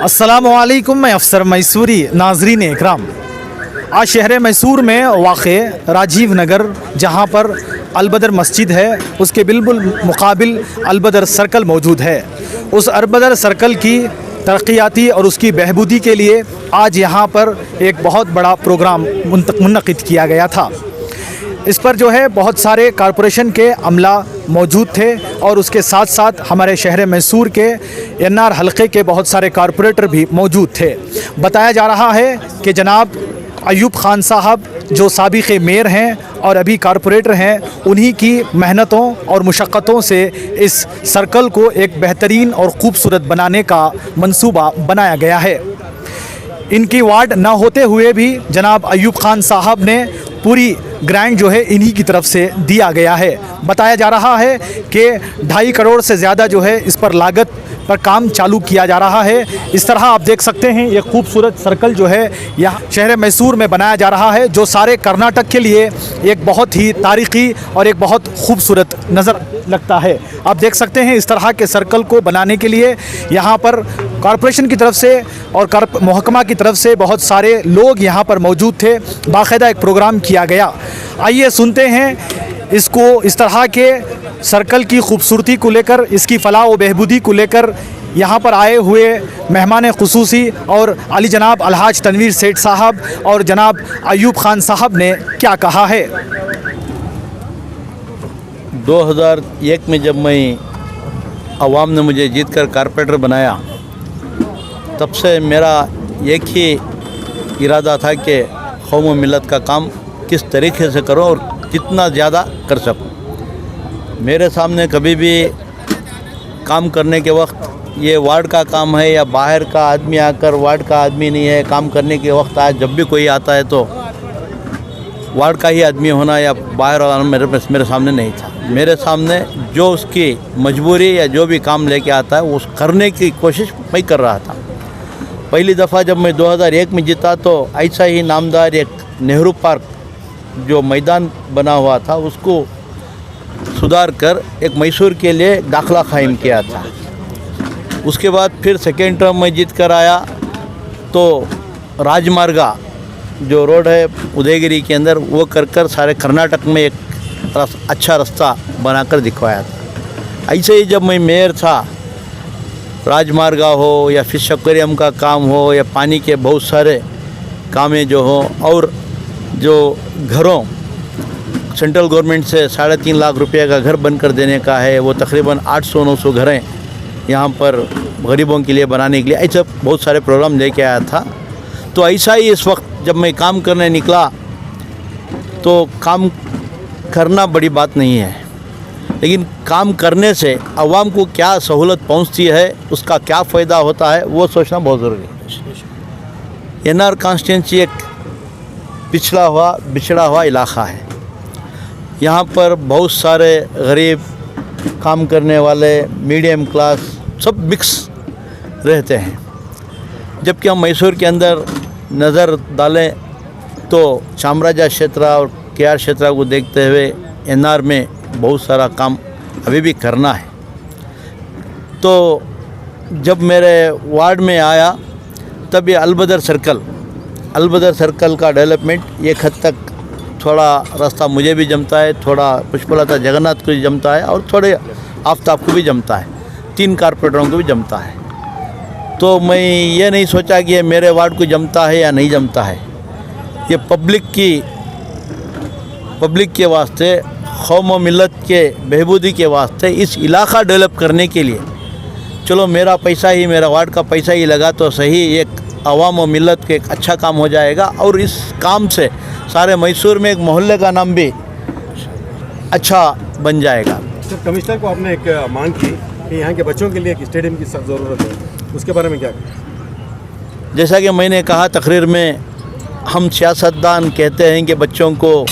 अस्सलामुअलैकुम, मैं अफसर मैसूरी। नाजरीन इकराम, आज शहर मैसूर में वाक़े राजीव नगर, जहाँ पर अलबदर मस्जिद है, उसके बिल्कुल मुकाबिल अलबदर सर्कल मौजूद है। उस अलबदर सर्कल की तरक्याती और उसकी बहबूदी के लिए आज यहाँ पर एक बहुत बड़ा प्रोग्राम मुनक़िद किया गया था। इस पर जो है बहुत सारे कॉरपोरेशन के अमला मौजूद थे और उसके साथ साथ हमारे शहर मैसूर के एनआर हलक़े के बहुत सारे कॉरपोरेटर भी मौजूद थे। बताया जा रहा है कि जनाब अयूब ख़ान साहब जो साबिक़ मेयर हैं और अभी कॉरपोरेटर हैं, उन्हीं की मेहनतों और मुशक्क़तों से इस सर्कल को एक बेहतरीन और ख़ूबसूरत बनाने का मंसूबा बनाया गया है। इनकी वार्ड ना होते हुए भी जनाब अयूब ख़ान साहब ने पूरी ग्रांट जो है इन्हीं की तरफ से दिया गया है। बताया जा रहा है कि 2.5 करोड़ से ज़्यादा जो है इस पर लागत पर काम चालू किया जा रहा है। इस तरह आप देख सकते हैं ये खूबसूरत सर्कल जो है यहाँ शहर मैसूर में बनाया जा रहा है, जो सारे कर्नाटक के लिए एक बहुत ही तारीख़ी और एक बहुत खूबसूरत नज़र लगता है। आप देख सकते हैं इस तरह के सर्कल को बनाने के लिए यहाँ पर कॉरपोरेशन की तरफ से और महकमा की तरफ से बहुत सारे लोग यहाँ पर मौजूद थे। बाकायदा एक प्रोग्राम किया गया। आइए सुनते हैं इसको, इस तरह के सर्कल की खूबसूरती को लेकर, इसकी फलाह व बहबूदी को लेकर यहाँ पर आए हुए मेहमान ख़ुसूसी और अली जनाब अलहाज तनवीर सेठ साहब और जनाब अयूब ख़ान साहब ने क्या कहा है। 2001 में जब मैं अवाम ने मुझे जीत कर कारपोरेटर बनाया, तब से मेरा एक ही इरादा था कि कौम व मिलत का काम किस तरीके से करूं और कितना ज़्यादा कर सकूं। मेरे सामने कभी भी काम करने के वक्त ये वार्ड का काम है या बाहर का आदमी आकर वार्ड का आदमी नहीं है, काम करने के वक्त आज जब भी कोई आता है तो वार्ड का ही आदमी होना या बाहर वाला मेरे सामने नहीं था। मेरे सामने जो उसकी मजबूरी या जो भी काम लेके आता है उस करने की कोशिश मैं कर रहा था। पहली दफ़ा जब मैं 2001 में जीता तो ऐसा ही नामदार एक नेहरू पार्क जो मैदान बना हुआ था उसको सुधार कर एक मैसूर के लिए दाखला कायम किया था। उसके बाद फिर सेकेंड टर्म में जीत कर आया तो राजमार्गा जो रोड है उदयगिरी के अंदर वो कर सारे कर्नाटक में एक अच्छा रास्ता बनाकर दिखवाया था। ऐसे ही जब मैं मेयर था, राजमार्गा हो या फिश एक्वेरियम का काम हो या पानी के बहुत सारे कामें जो हो और जो घरों सेंट्रल गवर्नमेंट से 3.5 लाख रुपये का घर बनकर देने का है, वो तकरीबन 800-900 घरें यहाँ पर गरीबों के लिए बनाने के लिए ऐसे बहुत सारे प्रोग्राम लेके आया था। तो ऐसा ही इस वक्त जब मैं काम करने निकला तो काम करना बड़ी बात नहीं है, लेकिन काम करने से आवाम को क्या सहूलत पहुंचती है, उसका क्या फ़ायदा होता है, वो सोचना बहुत ज़रूरी है। एनआर कॉन्स्टिट्यूंसी एक पिछड़ा हुआ बिछड़ा हुआ इलाक़ा है। यहाँ पर बहुत सारे गरीब, काम करने वाले, मीडियम क्लास सब मिक्स रहते हैं। जबकि हम मैसूर के अंदर नज़र डालें तो चामराजा क्षेत्र और केआर क्षेत्र को देखते हुए एनआर में बहुत सारा काम अभी भी करना है। तो जब मेरे वार्ड में आया तब ये अलबदर सर्कल का डेवलपमेंट एक हद तक थोड़ा रास्ता मुझे भी जमता है, थोड़ा पुष्पलता जगन्नाथ को भी जमता है और थोड़े आफ्ताब को भी जमता है, 3 कारपोरेटरों को भी जमता है। तो मैं ये नहीं सोचा कि ये मेरे वार्ड को जमता है या नहीं जमता है। ये पब्लिक के वास्ते, कौम व मिलत के बहबूदी के वास्ते, इस इलाका डेवलप करने के लिए चलो मेरा पैसा ही, मेरा वार्ड का पैसा ही लगा तो सही, एक अवाम व मिलत के एक अच्छा काम हो जाएगा और इस काम से सारे मैसूर में एक मोहल्ले का नाम भी अच्छा बन जाएगा। तो कमिश्नर को आपने एक मांग की कि यहाँ के बच्चों के लिए एक स्टेडियम की सख्त ज़रूरत है, उसके बारे में क्या कहें? जैसा कि मैंने कहा तकरीर में, हम सियासतदान कहते हैं कि बच्चों को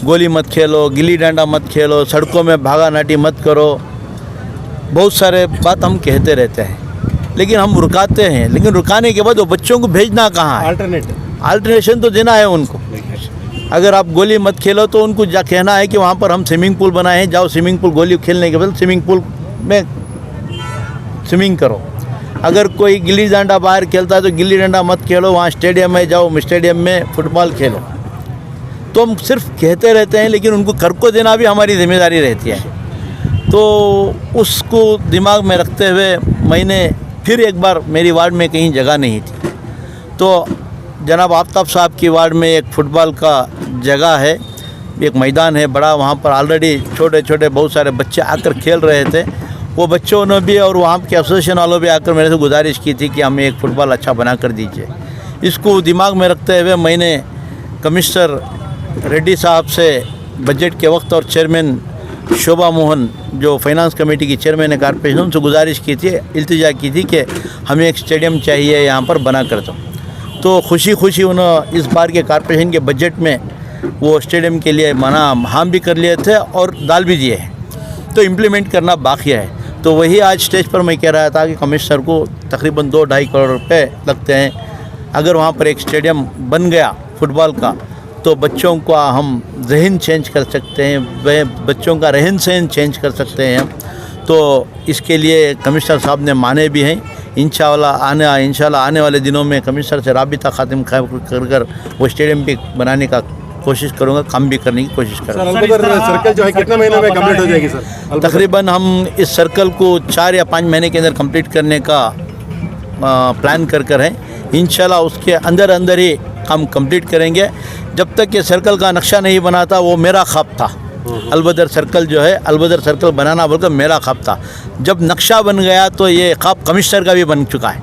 गोली मत खेलो, गिल्ली डंडा मत खेलो, सड़कों में भागा नाटी मत करो, बहुत सारे बात हम कहते रहते हैं, लेकिन हम रुकाते हैं। लेकिन रुकाने के बाद वो बच्चों को भेजना कहाँ है? अल्टरनेशन तो देना है उनको। अगर आप गोली मत खेलो तो उनको जा कहना है कि वहाँ पर हम स्विमिंग पूल बनाए हैं, जाओ स्विमिंग पूल, गोली खेलने के बाद स्विमिंग पूल में स्विमिंग करो। अगर कोई गिल्ली डंडा बाहर खेलता है तो गिल्ली डंडा मत खेलो, वहाँ स्टेडियम में जाओ, स्टेडियम में फुटबॉल खेलो। तो हम सिर्फ कहते रहते हैं, लेकिन उनको कर को देना भी हमारी जिम्मेदारी रहती है। तो उसको दिमाग में रखते हुए मैंने फिर एक बार, मेरी वार्ड में कहीं जगह नहीं थी, तो जनाब आफ्ताब साहब की वार्ड में एक फ़ुटबॉल का जगह है, एक मैदान है बड़ा, वहाँ पर ऑलरेडी छोटे छोटे बहुत सारे बच्चे आकर खेल रहे थे। वो बच्चों ने भी और वहाँ के एसोसिएशन वालों भी आकर मेरे से गुजारिश की थी कि हमें एक फ़ुटबॉल अच्छा बना कर दीजिए। इसको दिमाग में रखते हुए मैंने कमिश्नर रेड्डी साहब से बजट के वक्त और चेयरमैन शोभा मोहन जो फाइनेंस कमेटी की चेयरमैन है कॉर्पोरेशन, उनसे गुजारिश की थी, इल्तिजा की थी कि हमें एक स्टेडियम चाहिए यहाँ पर बना कर दो। तो खुशी खुशी उन्होंने इस बार के कॉर्पोरेशन के बजट में वो स्टेडियम के लिए मना हम भी कर लिए थे और डाल भी दिए हैं, तो इम्प्लीमेंट करना बाकी है। तो वही आज स्टेज पर मैं कह रहा था कि कमिश्नर को तकरीबन 2-2.5 करोड़ रुपए लगते हैं। अगर वहाँ पर एक स्टेडियम बन गया फुटबॉल का तो बच्चों का हम जहन चेंज कर सकते हैं, वह बच्चों का रहन सहन चेंज कर सकते हैं। तो इसके लिए कमिश्नर साहब ने माने भी हैं। इंशाल्लाह आने वाले दिनों में कमिश्नर से राबिता खातिम कर वो स्टेडियम भी बनाने का कोशिश करूँगा, काम भी करने की कोशिश करूँगा। सर अल्बदर सर्कल जो है कितने महीनों में कंप्लीट हो जाएगी सर? तकरीबन हम इस सर्कल को 4 या 5 महीने के अंदर कंप्लीट करने का प्लान कर हैं। इंशाल्लाह उसके अंदर ही हम कंप्लीट करेंगे। जब तक ये सर्कल का नक्शा नहीं बना था वो मेरा ख्वाब था, अलबदर सर्कल जो है, अलबदर सर्कल बनाना बोलकर मेरा ख्वाब था। जब नक्शा बन गया तो ये ख्वाब कमिश्नर का भी बन चुका है।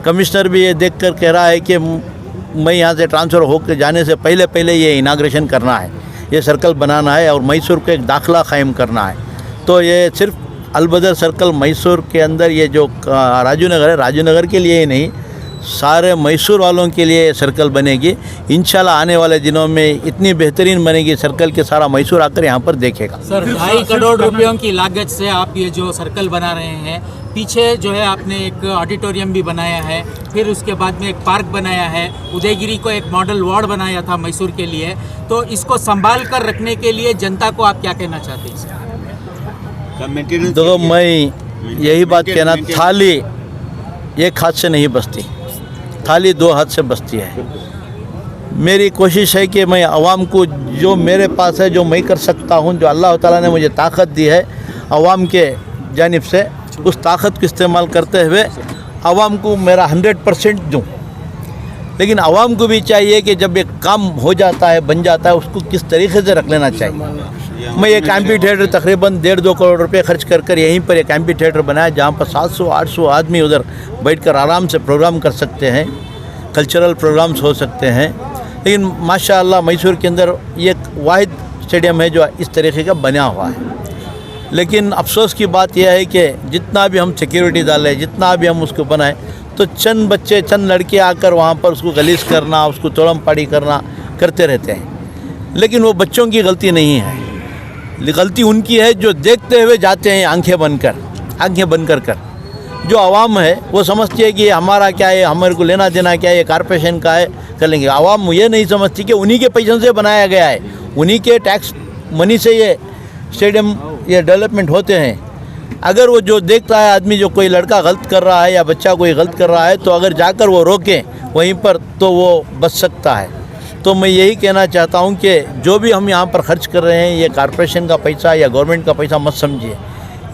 कमिश्नर भी ये देखकर कह रहा है कि मैं यहाँ से ट्रांसफ़र होकर जाने से पहले ये इनाग्रेशन करना है, ये सर्कल बनाना है और मैसूर को एक दाखला कायम करना है। तो ये सिर्फ अलबदर सर्कल मैसूर के अंदर ये जो राजू नगर है, राजू नगर के लिए ही नहीं, सारे मैसूर वालों के लिए सर्कल बनेगी। इंशाल्लाह आने वाले दिनों में इतनी बेहतरीन बनेगी सर्कल के सारा मैसूर आकर यहाँ पर देखेगा। सर 2.5 करोड़ रुपयों की लागत से आप ये जो सर्कल बना रहे हैं, पीछे जो है आपने एक ऑडिटोरियम भी बनाया है, फिर उसके बाद में एक पार्क बनाया है, उदयगिरी को एक मॉडल वार्ड बनाया था मैसूर के लिए। तो इसको संभाल कर रखने के लिए जनता को आप क्या कहना चाहते हैं? देखो, मैं यही बात कहना, थाली एक हाथ से नहीं बसती, थाली 2 हाथ से बसती है। मेरी कोशिश है कि मैं आवाम को जो मेरे पास है, जो मैं कर सकता हूँ, जो अल्लाह ताला ने मुझे ताकत दी है आवाम के जानिब से, उस ताकत को इस्तेमाल करते हुए आवाम को मेरा 100% दूँ। लेकिन आवाम को भी चाहिए कि जब एक काम हो जाता है, बन जाता है, उसको किस तरीके से रख लेना चाहिए। मैं एक एम्पी थिएटर तकरीबन 1.5-2 करोड़ रुपए खर्च कर यहीं पर एक एम्पी थिएटर बनाया, जहाँ पर 700-800 आदमी उधर बैठकर आराम से प्रोग्राम कर सकते हैं, कल्चरल प्रोग्राम्स हो सकते हैं। लेकिन माशाअल्लाह मैसूर के अंदर ये एक वाहिद स्टेडियम है जो इस तरीके का बना हुआ है। लेकिन अफसोस की बात यह है कि जितना भी हम सिक्योरिटी डालें, जितना भी हम उसको बनाएं, तो चंद बच्चे, चंद लड़के आकर वहाँ पर उसको गलीस करना, उसको तोड़म पाड़ी करना करते रहते हैं। लेकिन वो बच्चों की गलती नहीं है, गलती उनकी है जो देखते हुए जाते हैं आंखें बंद कर। जो आवाम है वो समझती है कि हमारा क्या है, हमारे को लेना देना क्या है, ये कॉर्पोरेशन का है, कर लेंगे। आवाम ये नहीं समझती कि उन्हीं के पैसों से बनाया गया है, उन्हीं के टैक्स मनी से ये स्टेडियम, ये डेवलपमेंट होते हैं। अगर वो जो देखता है आदमी, जो कोई लड़का गलत कर रहा है या बच्चा कोई गलत कर रहा है, तो अगर जाकर वो रोके वहीं पर, तो वो बच सकता है। तो मैं यही कहना चाहता हूं कि जो भी हम यहाँ पर खर्च कर रहे हैं, ये कॉर्पोरेशन का पैसा या गवर्नमेंट का पैसा मत समझिए।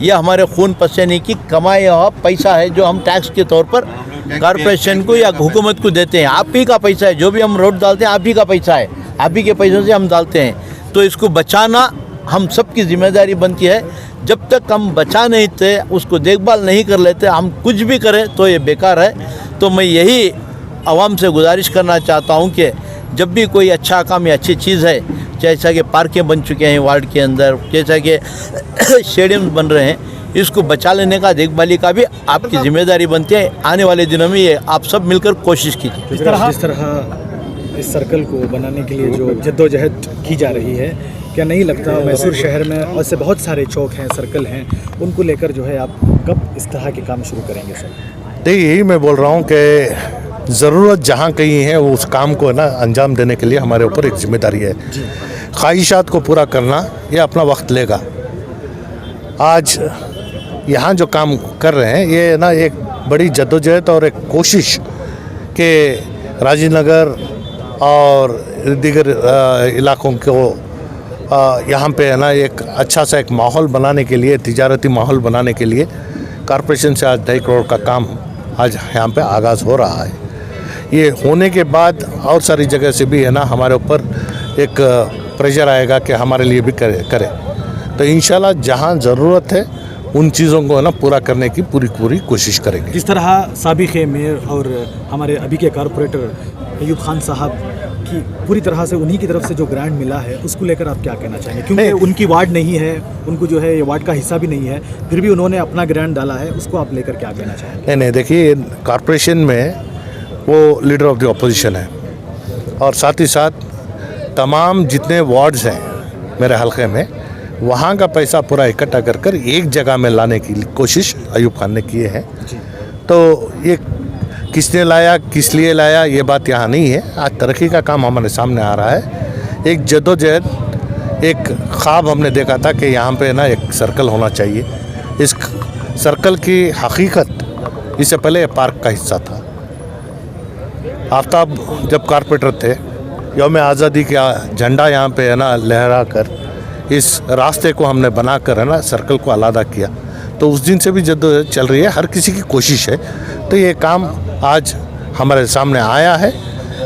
यह हमारे खून पसीने की कमाई हुआ पैसा है जो हम टैक्स के तौर पर कॉर्पोरेशन को या हुकूमत को देते हैं। आप ही का पैसा है, जो भी हम रोड डालते हैं आप ही का पैसा है, आप ही के पैसों से हम डालते हैं। तो इसको बचाना हम सब की जिम्मेदारी बनती है। जब तक हम बचा नहीं थे, उसको देखभाल नहीं कर लेते, हम कुछ भी करें तो ये बेकार है। तो मैं यही आवाम से गुजारिश करना चाहता हूँ कि जब भी कोई अच्छा काम या अच्छी चीज़ है, जैसा कि पार्कें बन चुके हैं वार्ड के अंदर, जैसा कि स्टेडियम बन रहे हैं, इसको बचा लेने का, देखभाली का भी आपकी जिम्मेदारी बनती है। आने वाले दिनों में ये आप सब मिलकर कोशिश कीजिए। जिस तरह इस सर्कल को बनाने के लिए जो जद्दोजहद की जा रही है, क्या नहीं लगता मैसूर शहर में और से बहुत सारे चौक हैं, सर्कल हैं, उनको लेकर जो है आप कब इस तरह के काम शुरू करेंगे सर? देखिए, यही मैं बोल रहा हूँ कि ज़रूरत जहाँ कहीं है, वो उस काम को ना अंजाम देने के लिए हमारे ऊपर एक जिम्मेदारी है। ख्वाहिशात को पूरा करना ये अपना वक्त लेगा। आज यहाँ जो काम कर रहे हैं, ये ना एक बड़ी जद्दोजहद और एक कोशिश के राजीव नगर और दीगर इलाकों को यहाँ पे है ना एक अच्छा सा एक माहौल बनाने के लिए, तिजारती माहौल बनाने के लिए कॉरपोरेशन से आज 2.5 करोड़ का काम आज यहाँ पे आगाज़ हो रहा है। ये होने के बाद और सारी जगह से भी है ना हमारे ऊपर एक प्रेशर आएगा कि हमारे लिए भी करे। तो इंशाल्लाह जहाँ ज़रूरत है उन चीज़ों को है ना पूरा करने की पूरी कोशिश करेंगे। जिस तरह साबिक़ मेयर और हमारे अभी के कारपोरेटर अयूब खान साहब की पूरी तरह से उन्हीं की तरफ से जो ग्रांट मिला है उसको लेकर आप क्या कहना चाहेंगे? क्योंकि उनकी वार्ड नहीं है, उनको जो है ये वार्ड का हिस्सा भी नहीं है, फिर भी उन्होंने अपना ग्रांट डाला है, उसको आप लेकर क्या कहना चाहेंगे? नहीं, देखिए कॉरपोरेशन में वो लीडर ऑफ द अपोजिशन है और साथ ही साथ तमाम जितने वार्ड्स हैं मेरे हलके में वहाँ का पैसा पूरा इकट्ठा कर एक जगह में लाने की कोशिश अयूब खान ने किए हैं। तो ये किसने लाया, किस लिए लाया, ये बात यहाँ नहीं है। आज तरक्की का काम हमारे सामने आ रहा है। एक जद्दोजहद, एक ख्वाब हमने देखा था कि यहाँ पे ना एक सर्कल होना चाहिए। इस सर्कल की हकीकत इससे पहले ये पार्क का हिस्सा था। आफ्ताब जब कारपोरेटर थे, यौम आज़ादी का झंडा यहाँ पे है ना लहरा कर इस रास्ते को हमने बनाकर है ना सर्कल को अलहदा किया। तो उस दिन से भी जद्दोजहद चल रही है, हर किसी की कोशिश है। तो ये काम आज हमारे सामने आया है,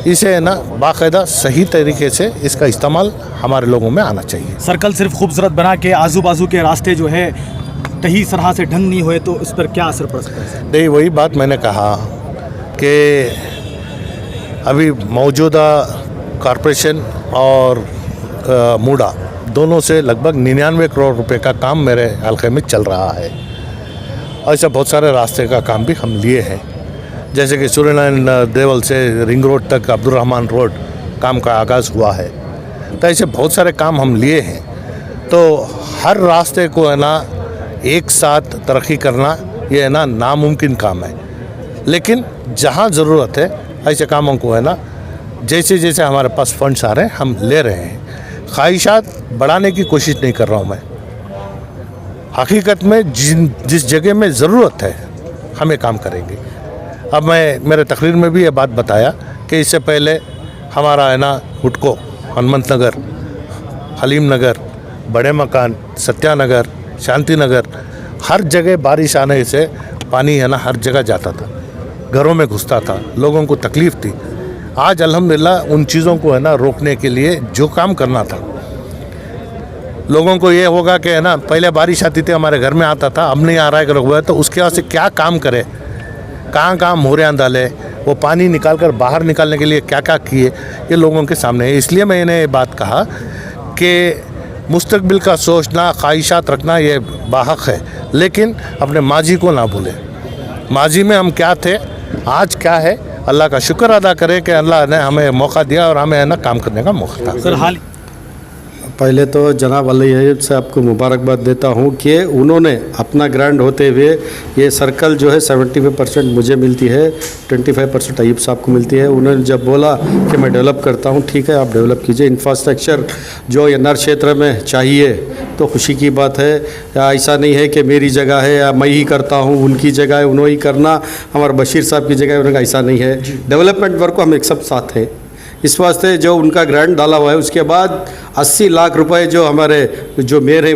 इसे है ना बाकायदा सही तरीके से इसका इस्तेमाल हमारे लोगों में आना चाहिए। सर्कल सिर्फ खूबसूरत बना के आजू बाजू के रास्ते जो है कहीं तरह से ढंग नहीं हुए तो उस पर क्या असर पड़ सकता है? नहीं, वही बात मैंने कहा कि अभी मौजूदा कॉरपोरेशन और मूडा दोनों से लगभग 99 करोड़ रुपए का काम मेरे हल्के में चल रहा है। ऐसा बहुत सारे रास्ते का काम भी हम लिए हैं, जैसे कि सूर्यनारायण देवल से रिंग रोड तक अब्दुल रहमान रोड काम का आगाज़ हुआ है। तो ऐसे बहुत सारे काम हम लिए हैं। तो हर रास्ते को है ना एक साथ तरक्की करना ये है ना नामुमकिन काम है, लेकिन जहाँ ज़रूरत है ऐसे कामों को है ना जैसे जैसे हमारे पास फंड्स आ रहे हैं हम ले रहे हैं। ख्वाहिशात बढ़ाने की कोशिश नहीं कर रहा हूँ मैं। हकीकत में जिस जगह में ज़रूरत है हमें काम करेंगे। अब मैं मेरे तकरीर में भी ये बात बताया कि इससे पहले हमारा है ना हुडको, हनुमंत नगर, हलीम नगर, बड़े मकान, सत्यानगर, शांति नगर, हर जगह बारिश आने से पानी है ना हर जगह जाता था, घरों में घुसता था, लोगों को तकलीफ़ थी। आज अल्हम्दुलिल्लाह उन चीज़ों को है ना रोकने के लिए जो काम करना था, लोगों को ये होगा कि है ना पहले बारिश आती थी हमारे घर में आता था, अब नहीं आ रहा है हुआ है, तो उसके वास्ते क्या काम करे, कहाँ मोहरियाँ डाले, वो पानी निकाल कर बाहर निकालने के लिए क्या क्या किए, ये लोगों के सामने है। इसलिए मैंने ये बात कहा कि मुस्तकबिल का सोचना, ख्वाहिशात रखना ये बाहक है, लेकिन अपने माजी को ना भूलें। माजी में हम क्या थे, आज क्या है, अल्लाह का शुक्र अदा करें कि अल्लाह ने हमें मौका दिया और हमें है ना काम करने का मौका था। सर हाल पहले तो जनाब अली अयूब से आपको मुबारकबाद देता हूँ कि उन्होंने अपना ग्रांट होते हुए ये सर्कल जो है 75% मुझे मिलती है, 25% अयूब साहब को मिलती है। उन्होंने जब बोला कि मैं डेवलप करता हूँ, ठीक है आप डेवलप कीजिए, इंफ्रास्ट्रक्चर जो एनआर क्षेत्र में चाहिए तो खुशी की बात है। ऐसा नहीं है कि मेरी जगह है या मैं ही करता हूँ, उनकी जगह है उन्होंने ही करना, हमारे बशीर साहब की जगह है उन्होंने, ऐसा नहीं है। डेवलपमेंट वर्क को हम एक सब साथ हैं। इस वास्ते जो उनका ग्रांट डाला हुआ है, उसके बाद 80 लाख रुपए जो हमारे जो मेयर है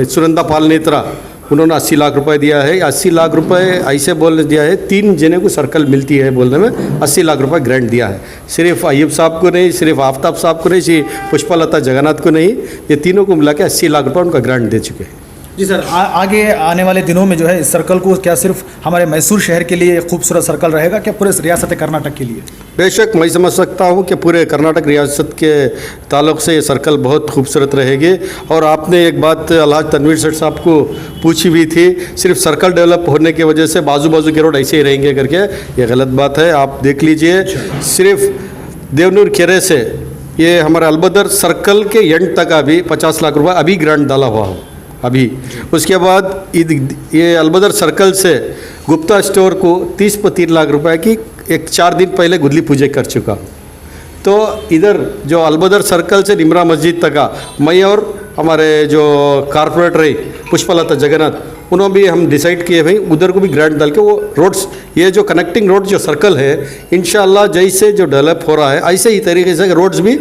सुनंदा पाल नेत्रा, उन्होंने 80 लाख रुपए दिया है। 80 लाख रुपए ऐसे बोल दिया है, 3 जने को सर्कल मिलती है बोलने में 80 लाख रुपए ग्रांट दिया है। सिर्फ अयूब साहब को नहीं, सिर्फ आफ्ताब साहब को नहीं, सिर्फ पुष्पलता जगन्नाथ को नहीं, ये तीनों को मिला के 80 लाख रुपए उनका ग्रांट दे चुके हैं। जी सर, आगे आने वाले दिनों में जो है इस सर्कल को क्या सिर्फ हमारे मैसूर शहर के लिए एक खूबसूरत सर्कल रहेगा, क्या पूरे रियासत कर्नाटक के लिए? बेशक मैं समझ सकता हूँ कि पूरे कर्नाटक रियासत के ताल्लुक़ से ये सर्कल बहुत खूबसूरत रहेगी। और आपने एक बात अलहाज तनवीर सेठ साहब को पूछी हुई थी, सिर्फ सर्कल डेवलप होने की वजह से बाजू बाजू के रोड ऐसे ही रहेंगे करके, ये गलत बात है। आप देख लीजिए, सिर्फ देवनूर खेरे से ये हमारे अलबदर सर्कल के एंड तक अभी 50 लाख रुपये अभी ग्रांट डाला हुआ हो अभी। उसके बाद ये अलबदर सर्कल से गुप्ता स्टोर को 30-35 लाख रुपए की एक 4 दिन पहले गुदली पूजा कर चुका। तो इधर जो अलबदर सर्कल से निमरा मस्जिद तक का मैं और हमारे जो कारपोरेटर है पुष्पलता जगन्नाथ उन्होंने भी हम डिसाइड किए भाई उधर को भी ग्रांट डाल के वो रोड्स ये जो कनेक्टिंग रोड जो सर्कल है इंशाल्लाह जैसे जो डेवलप हो रहा है ऐसे ही तरीके से रोड्स भी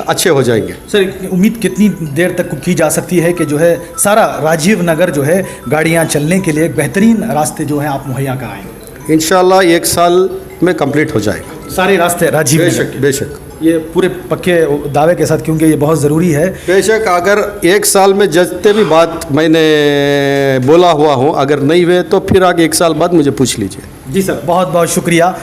अच्छे हो जाएंगे। सर उम्मीद कितनी देर तक की जा सकती है कि जो है सारा राजीव नगर जो है गाड़ियां चलने के लिए एक बेहतरीन रास्ते जो है आप मुहैया कराएंगे? इंशाल्लाह 1 साल में कंप्लीट हो जाएगा सारे रास्ते राजीव नगर के। बेशक ये पूरे पक्के दावे के साथ, क्योंकि ये बहुत ज़रूरी है। बेशक अगर 1 साल में जितने भी बात मैंने बोला हुआ हूँ अगर नहीं हुए तो फिर आगे 1 साल बाद मुझे पूछ लीजिए। जी सर, बहुत बहुत शुक्रिया।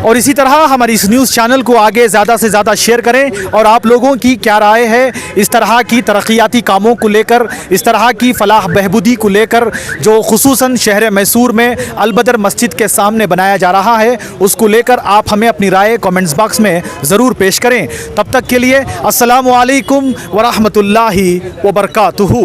और इसी तरह हमारी इस न्यूज़ चैनल को आगे ज़्यादा से ज़्यादा शेयर करें और आप लोगों की क्या राय है इस तरह की तरक्याती कामों को लेकर, इस तरह की फलाह बहबूदी को लेकर जो खुसूसन शहर मैसूर में अलबदर मस्जिद के सामने बनाया जा रहा है, उसको लेकर आप हमें अपनी राय कमेंट्स बॉक्स में ज़रूर पेश करें। तब तक के लिए अस्सलामु अलैकुम व रहमतुल्लाहि व बरकातुहू।